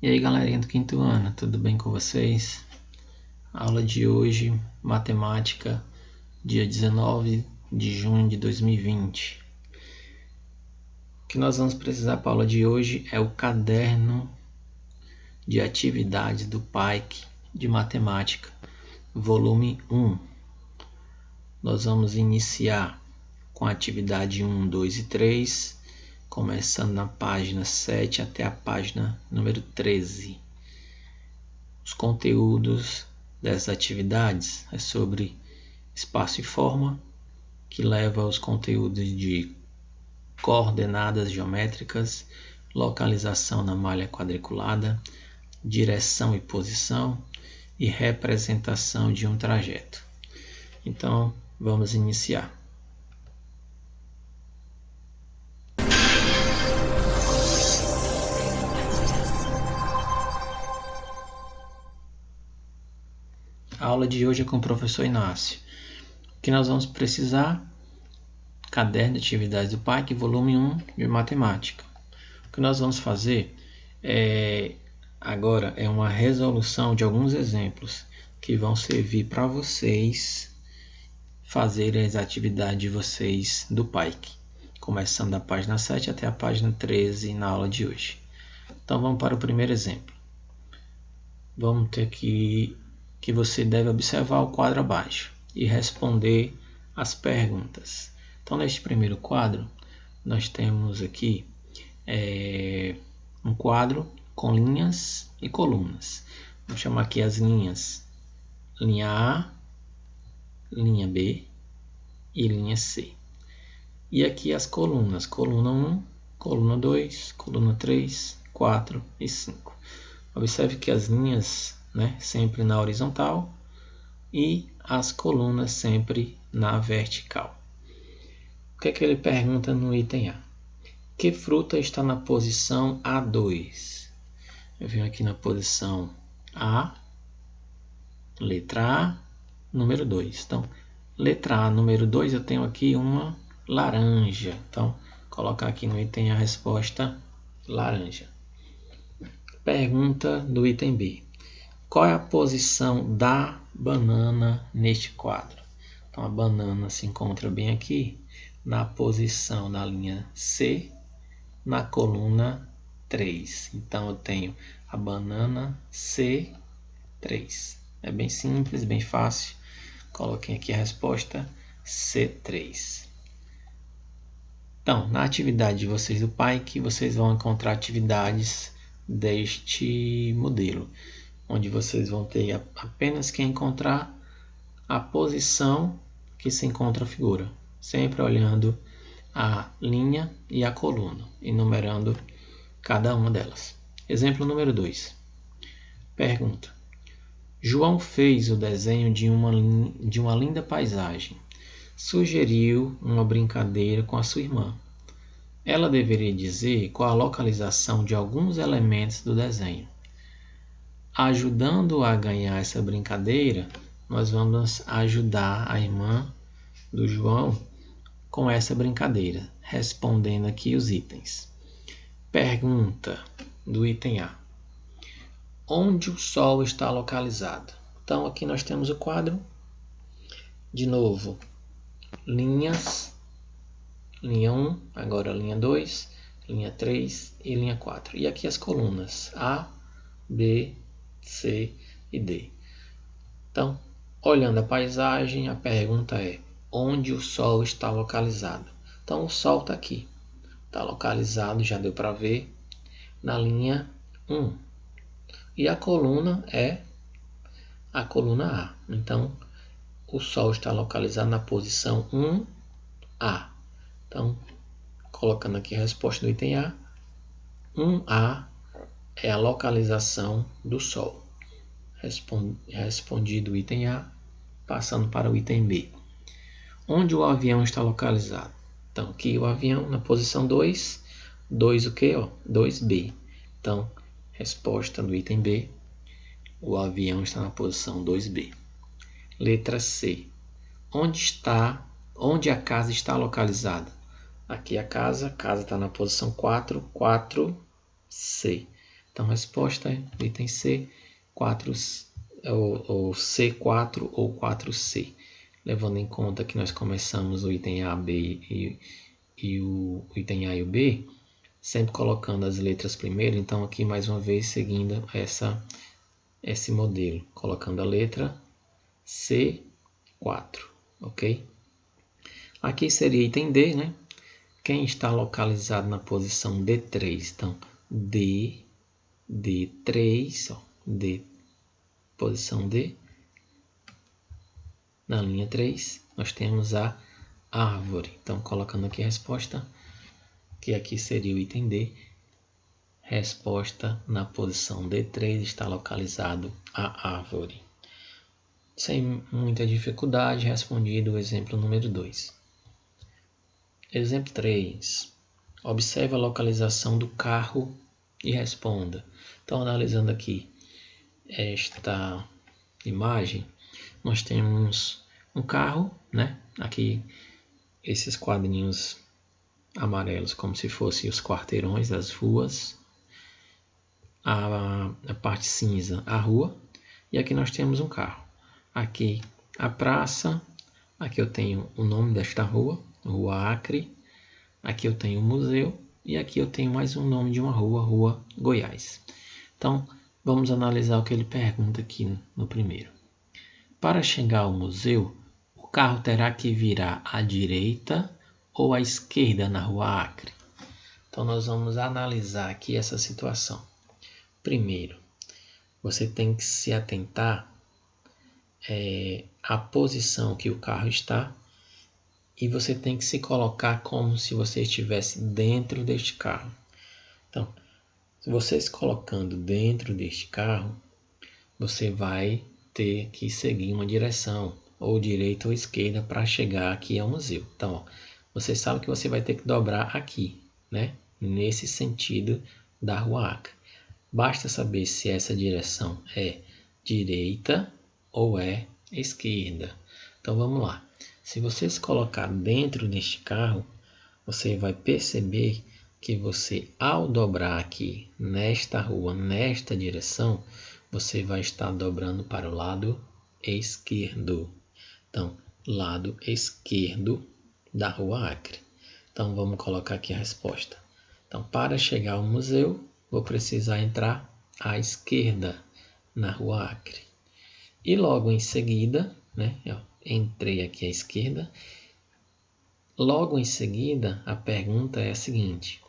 E aí galerinha do quinto ano, tudo bem com vocês? Aula de hoje, matemática, dia 19 de junho de 2020. O que nós vamos precisar para a aula de hoje é o caderno de atividades do PAIC de matemática, volume 1. Nós vamos iniciar com a atividade 1, 2 e 3, começando na página 7 até a página número 13. Os conteúdos dessas atividades é sobre espaço e forma, que leva aos conteúdos de coordenadas geométricas, localização na malha quadriculada, direção e posição e representação de um trajeto. Então, vamos iniciar. A aula de hoje é com o professor Inácio. O que nós vamos precisar? Caderno de atividades do PAIC, volume 1 de matemática. O que nós vamos fazer agora é uma resolução de alguns exemplos que vão servir para vocês fazerem as atividades de vocês do PAIC, começando da página 7 até a página 13 na aula de hoje. Então vamos para o primeiro exemplo. Vamos ter que você deve observar o quadro abaixo e responder as perguntas. Então, neste primeiro quadro, nós temos aqui um quadro com linhas e colunas. Vamos chamar aqui as linhas, linha A, linha B e linha C. E aqui as colunas, coluna 1, coluna 2, coluna 3, 4 e 5. Observe que as linhas sempre na horizontal e as colunas sempre na vertical. O que é que ele pergunta no item A? Que fruta está na posição A2? Eu venho aqui na posição A, letra A, número 2. Então, letra A, número 2, eu tenho aqui uma laranja. Então, colocar aqui no item A a resposta laranja. Pergunta do item B. Qual é a posição da banana neste quadro? Então, a banana se encontra bem aqui na posição na linha C, na coluna 3. Então, eu tenho a banana C3. É bem simples, bem fácil. Coloquem aqui a resposta C3. Então, na atividade de vocês do PAIC, vocês vão encontrar atividades deste modelo, onde vocês vão ter apenas que encontrar a posição que se encontra a figura, sempre olhando a linha e a coluna, enumerando cada uma delas. Exemplo número 2. Pergunta. João fez o desenho de uma linda paisagem. Sugeriu uma brincadeira com a sua irmã. Ela deveria dizer qual a localização de alguns elementos do desenho. Ajudando a ganhar essa brincadeira, nós vamos ajudar a irmã do João com essa brincadeira, respondendo aqui os itens. Pergunta do item A. Onde o Sol está localizado? Então, aqui nós temos o quadro. De novo, linhas. Linha 1, agora linha 2, linha 3 e linha 4. E aqui as colunas A, B, C e D. Então, olhando a paisagem, a pergunta é: onde o Sol está localizado? Então, o Sol está aqui. Está localizado, já deu para ver, na linha 1. E a coluna é a coluna A. Então, o Sol está localizado na posição 1A. Então, colocando aqui a resposta do item A, 1A é a localização do Sol. Respondido o item A, passando para o item B. Onde o avião está localizado? Então, aqui o avião na posição 2. 2 o quê? 2B. Então, resposta do item B, o avião está na posição 2B. Letra C. Onde a casa está localizada? Aqui a casa está na posição 4, 4C. Então, resposta é o item C, 4, ou C4 ou 4C. Levando em conta que nós começamos o item A, B e o item A e o B, sempre colocando as letras primeiro. Então, aqui mais uma vez seguindo esse modelo, colocando a letra C4, ok? Aqui seria item D, né? Quem está localizado na posição D3? Então, D3, ó, D, posição D. Na linha 3, nós temos a árvore. Então, colocando aqui a resposta, que aqui seria o item D. Resposta na posição D3 está localizado a árvore. Sem muita dificuldade, respondido o exemplo número 2. Exemplo 3. Observe a localização do carro e responda. Então, analisando aqui esta imagem, nós temos um carro, né? Aqui esses quadrinhos amarelos como se fossem os quarteirões das ruas. A parte cinza, a rua. E aqui nós temos um carro. Aqui a praça. Aqui eu tenho o nome desta rua, Rua Acre. Aqui eu tenho o museu. E aqui eu tenho mais um nome de uma rua, Rua Goiás. Então, vamos analisar o que ele pergunta aqui no primeiro. Para chegar ao museu, o carro terá que virar à direita ou à esquerda na Rua Acre? Então, nós vamos analisar aqui essa situação. Primeiro, você tem que se atentar à posição que o carro está e você tem que se colocar como se você estivesse dentro deste carro. Então, se você se colocando dentro deste carro, você vai ter que seguir uma direção, ou direita ou esquerda, para chegar aqui ao museu. Então, ó, você sabe que você vai ter que dobrar aqui, né? Nesse sentido da Rua Acre. Basta saber se essa direção é direita ou é esquerda. Então, vamos lá. Se você se colocar dentro deste carro, você vai perceber que você, ao dobrar aqui nesta rua, nesta direção, você vai estar dobrando para o lado esquerdo. Então, lado esquerdo da Rua Acre. Então, vamos colocar aqui a resposta. Então, para chegar ao museu, vou precisar entrar à esquerda na Rua Acre. E logo em seguida, né, eu entrei aqui à esquerda. Logo em seguida, a pergunta é a seguinte.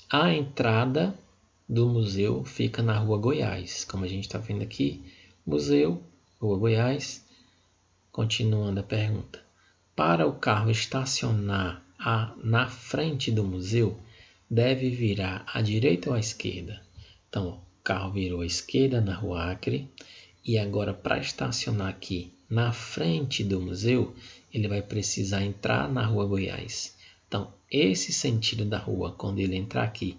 A entrada do museu fica na Rua Goiás. Como a gente está vendo aqui, museu, Rua Goiás. Continuando a pergunta. Para o carro estacionar na frente do museu, deve virar à direita ou à esquerda? Então, o carro virou à esquerda na Rua Acre. E agora, para estacionar aqui na frente do museu, ele vai precisar entrar na Rua Goiás. Então, esse sentido da rua, quando ele entrar aqui,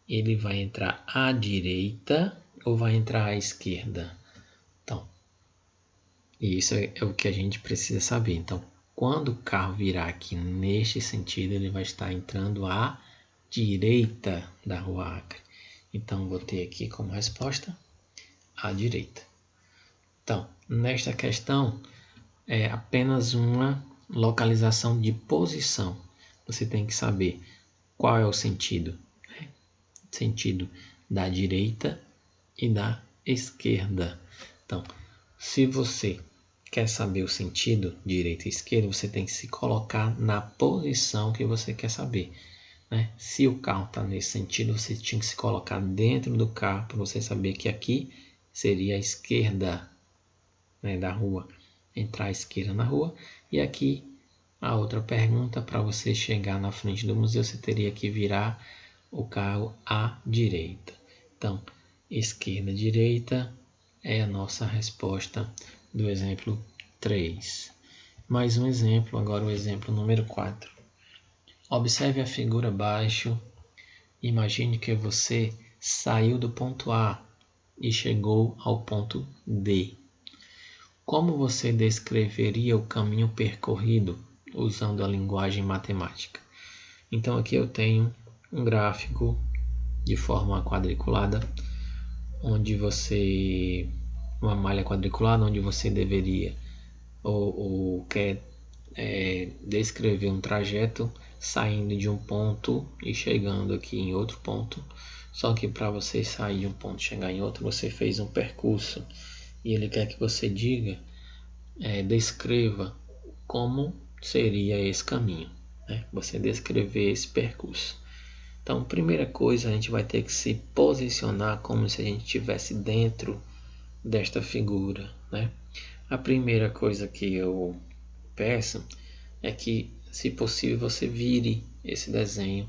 ele vai entrar à direita ou vai entrar à esquerda? Então, isso é o que a gente precisa saber. Então, quando o carro virar aqui neste sentido, ele vai estar entrando à direita da Rua Acre. Então, vou ter aqui como resposta à direita. Então, nesta questão, é apenas uma localização de posição. Você tem que saber qual é o sentido. Sentido da direita e da esquerda. Então, se você quer saber o sentido direita e esquerda, você tem que se colocar na posição que você quer saber. Né? Se o carro está nesse sentido, você tinha que se colocar dentro do carro para você saber que aqui seria a esquerda, né, da rua. Entrar à esquerda na rua. E aqui a outra pergunta, para você chegar na frente do museu, você teria que virar o carro à direita. Então, esquerda, direita é a nossa resposta do exemplo 3. Mais um exemplo, agora o exemplo número 4. Observe a figura abaixo. Imagine que você saiu do ponto A e chegou ao ponto D. Como você descreveria o caminho percorrido usando a linguagem matemática? Então aqui eu tenho um gráfico de forma quadriculada, onde você, uma malha quadriculada, onde você deveria ou quer descrever um trajeto saindo de um ponto e chegando aqui em outro ponto. Só que para você sair de um ponto e chegar em outro, você fez um percurso e ele quer que você diga, descreva como seria esse caminho, né? Você descrever esse percurso. Então, primeira coisa, a gente vai ter que se posicionar como se a gente estivesse dentro desta figura, né? A primeira coisa que eu peço é que, se possível, você vire esse desenho.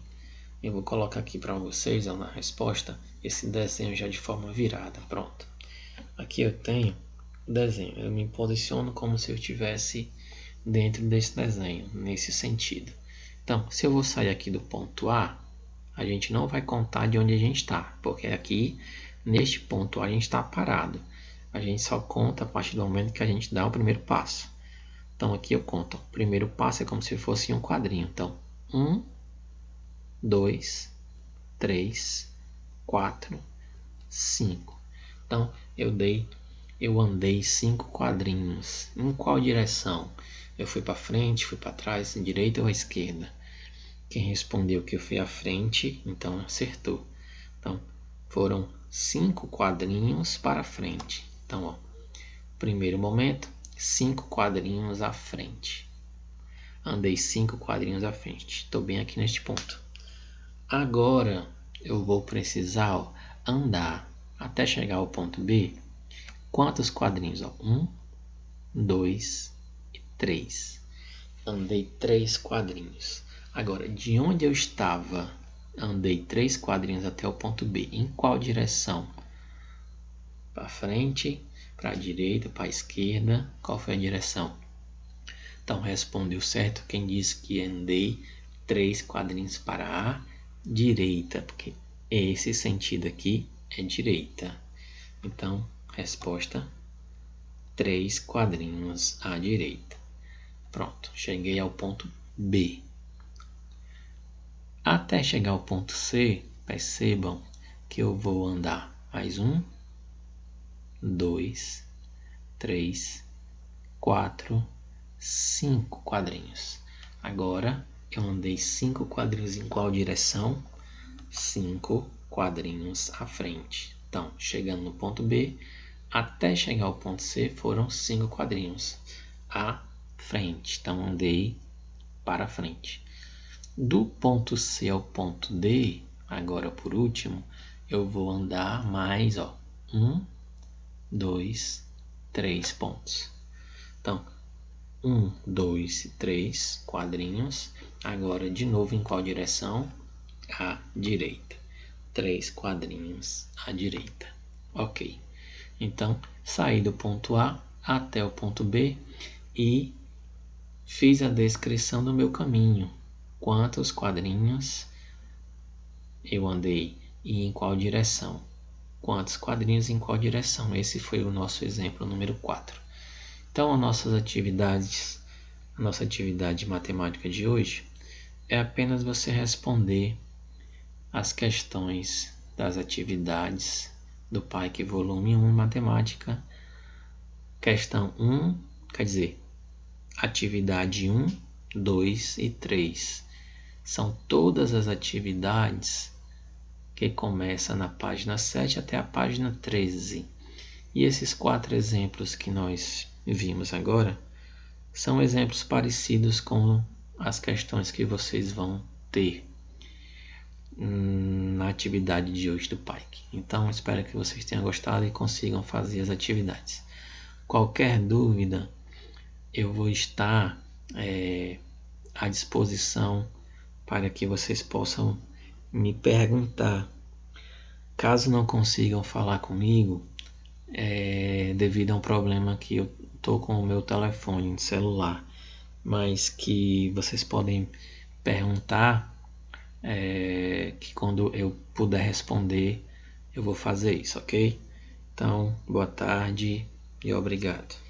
Eu vou colocar aqui para vocês, na resposta, esse desenho já de forma virada. Pronto. Aqui eu tenho o desenho. Eu me posiciono como se eu estivesse dentro desse desenho, nesse sentido. Então, se eu vou sair aqui do ponto A, a gente não vai contar de onde a gente está, porque aqui, neste ponto A, a gente está parado. A gente só conta a partir do momento que a gente dá o primeiro passo. Então, aqui eu conto. O primeiro passo é como se fosse um quadrinho. Então, 1, 2, 3, 4, 5. Então, eu andei 5 quadrinhos. Em qual direção? Eu fui para frente, fui para trás, direita ou à esquerda? Quem respondeu que eu fui à frente, então acertou. Então, foram 5 quadrinhos para frente. Então, ó, primeiro momento, 5 quadrinhos à frente. Andei 5 quadrinhos à frente. Estou bem aqui neste ponto. Agora, eu vou precisar andar até chegar ao ponto B. Quantos quadrinhos? 1, 2 e 3. Andei 3 quadrinhos. Agora, de onde eu estava, andei 3 quadrinhos até o ponto B. Em qual direção? Para frente, para a direita, para a esquerda. Qual foi a direção? Então, respondeu certo quem disse que andei 3 quadrinhos para a direita, porque esse sentido aqui é direita. Então, resposta 3 quadrinhos à direita. Pronto, cheguei ao ponto B. Até chegar ao ponto C, percebam que eu vou andar mais 1, 2, 3, 4, 5 quadrinhos. Agora eu andei 5 quadrinhos em qual direção? 5 quadrinhos à frente. Então, chegando no ponto B, até chegar ao ponto C foram 5 quadrinhos à frente. Então, andei para frente. Do ponto C ao ponto D, agora por último, eu vou andar mais 1, 2, 3 pontos. Então, 1, 2 e 3 quadrinhos. Agora, de novo, em qual direção? À direita. 3 quadrinhos à direita. Ok. Então, saí do ponto A até o ponto B e fiz a descrição do meu caminho. Quantos quadrinhos eu andei e em qual direção? Quantos quadrinhos em qual direção? Esse foi o nosso exemplo número 4. Então, a nossa atividade de matemática de hoje é apenas você responder as questões das atividades do PAIC volume 1 matemática. Questão 1, quer dizer, atividade 1, 2 e 3. São todas as atividades que começam na página 7 até a página 13. E esses 4 exemplos que nós vimos agora são exemplos parecidos com as questões que vocês vão ter na atividade de hoje do PAIC. Então, espero que vocês tenham gostado e consigam fazer as atividades. Qualquer dúvida, eu vou estar à disposição para que vocês possam me perguntar. Caso não consigam falar comigo, devido a um problema que eu estou com o meu telefone celular, mas que vocês podem perguntar, que quando eu puder responder, eu vou fazer isso, ok? Então, boa tarde e obrigado.